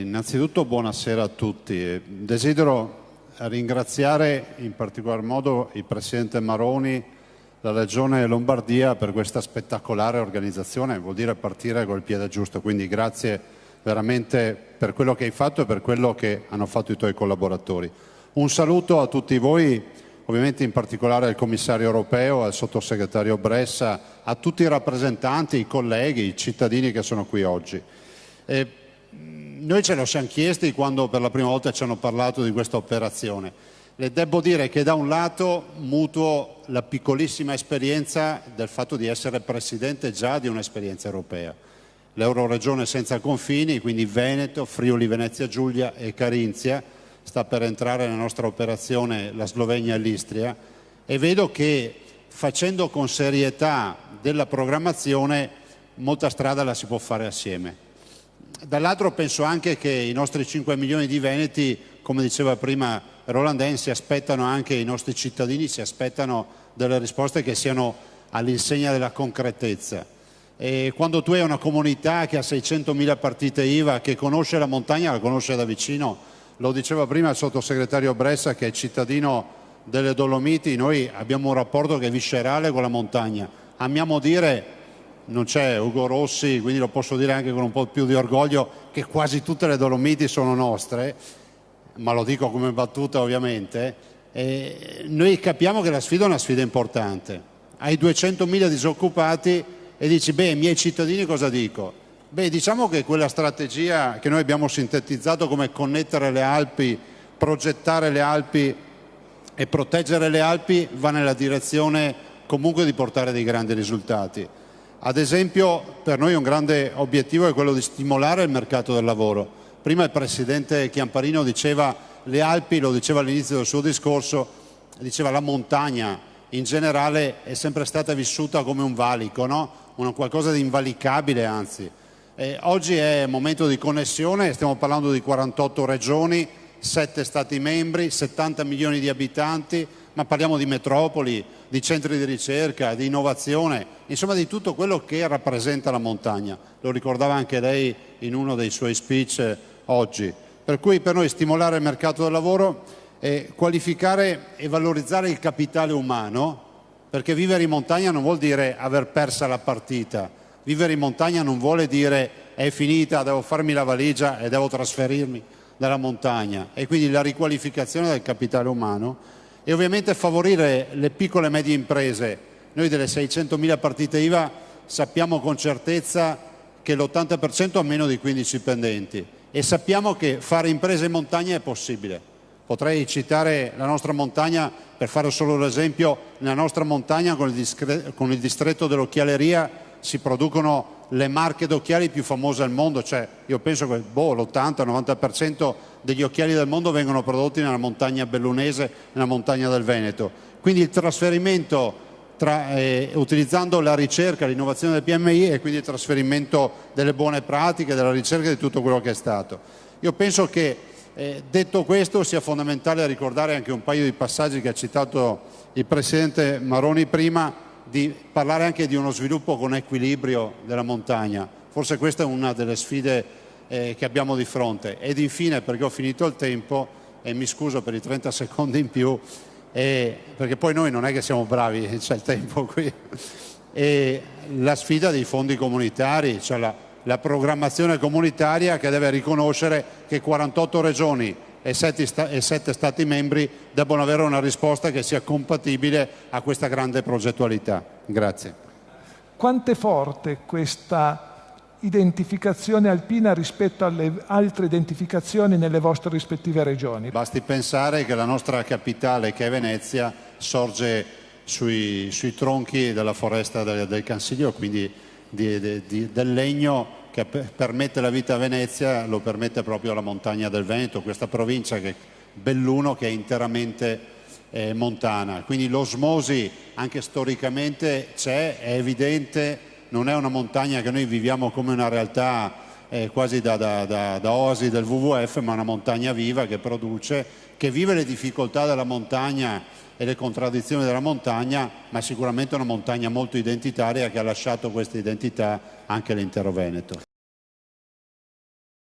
Innanzitutto buonasera a tutti. Desidero ringraziare in particolar modo il Presidente Maroni, la Regione Lombardia per questa spettacolare organizzazione, vuol dire partire col piede giusto, quindi grazie veramente per quello che hai fatto e per quello che hanno fatto i tuoi collaboratori. Un saluto a tutti voi, ovviamente in particolare al Commissario europeo, al Sottosegretario Bressa, a tutti i rappresentanti, i colleghi, i cittadini che sono qui oggi. Noi ce lo siamo chiesti quando per la prima volta ci hanno parlato di questa operazione. Le devo dire che da un lato mutuo la piccolissima esperienza del fatto di essere presidente già di un'esperienza europea. L'Euroregione senza confini, quindi Veneto, Friuli, Venezia Giulia e Carinzia, sta per entrare nella nostra operazione la Slovenia e l'Istria, e vedo che facendo con serietà della programmazione molta strada la si può fare assieme. Dall'altro penso anche che i nostri 5 milioni di veneti, come diceva prima Rolandin, si aspettano anche i nostri cittadini, si aspettano delle risposte che siano all'insegna della concretezza. E quando tu hai una comunità che ha 600.000 partite IVA, che conosce la montagna, la conosce da vicino, lo diceva prima il sottosegretario Bressa che è cittadino delle Dolomiti, noi abbiamo un rapporto che è viscerale con la montagna. Amiamo dire, non c'è Ugo Rossi, quindi lo posso dire anche con un po' più di orgoglio, che quasi tutte le Dolomiti sono nostre, ma lo dico come battuta ovviamente. Noi capiamo che la sfida è una sfida importante. Hai 200.000 disoccupati e dici, beh, ai miei cittadini cosa dico? Beh, diciamo che quella strategia che noi abbiamo sintetizzato come connettere le Alpi, progettare le Alpi e proteggere le Alpi va nella direzione comunque di portare dei grandi risultati. Ad esempio, per noi un grande obiettivo è quello di stimolare il mercato del lavoro. Prima il Presidente Chiamparino diceva le Alpi, lo diceva all'inizio del suo discorso, diceva la montagna in generale è sempre stata vissuta come un valico, no? Qualcosa di invalicabile anzi. Oggi è momento di connessione, stiamo parlando di 48 regioni, 7 Stati membri, 70 milioni di abitanti, ma parliamo di metropoli, di centri di ricerca, di innovazione, insomma di tutto quello che rappresenta la montagna. Lo ricordava anche lei in uno dei suoi speech oggi. Per cui per noi stimolare il mercato del lavoro, qualificare e valorizzare il capitale umano, perché vivere in montagna non vuol dire aver persa la partita. Vivere in montagna non vuole dire è finita, devo farmi la valigia e devo trasferirmi dalla montagna. E quindi la riqualificazione del capitale umano e ovviamente favorire le piccole e medie imprese. Noi delle 600.000 partite IVA sappiamo con certezza che l'80% ha meno di 15 dipendenti e sappiamo che fare imprese in montagna è possibile. Potrei citare la nostra montagna per fare solo l'esempio, nella nostra montagna con il distretto dell'occhialeria si producono le marche d'occhiali più famose al mondo, cioè io penso che l'80-90% degli occhiali del mondo vengono prodotti nella montagna bellunese, nella montagna del Veneto. Quindi il trasferimento utilizzando la ricerca, l'innovazione del PMI e quindi il trasferimento delle buone pratiche, della ricerca e di tutto quello che è stato. Io penso che detto questo sia fondamentale ricordare anche un paio di passaggi che ha citato il Presidente Maroni prima, di parlare anche di uno sviluppo con equilibrio della montagna. Forse questa è una delle sfide che abbiamo di fronte. Ed infine, perché ho finito il tempo e mi scuso per i 30 secondi in più, perché poi noi non è che siamo bravi, c'è il tempo qui, la sfida dei fondi comunitari, cioè la programmazione comunitaria che deve riconoscere che 48 regioni e 7 Stati membri debbono avere una risposta che sia compatibile a questa grande progettualità. Grazie. Quanto è forte questa identificazione alpina rispetto alle altre identificazioni nelle vostre rispettive regioni? Basti pensare che la nostra capitale, che è Venezia, sorge sui tronchi della foresta del Cansiglio, quindi del legno che permette la vita a Venezia, lo permette proprio la montagna del Veneto, questa provincia che è Belluno, che è interamente montana. Quindi l'osmosi anche storicamente c'è, è evidente, non è una montagna che noi viviamo come una realtà quasi da oasi del WWF, ma una montagna viva che produce, che vive le difficoltà della montagna e le contraddizioni della montagna, ma sicuramente una montagna molto identitaria che ha lasciato questa identità anche all'intero Veneto.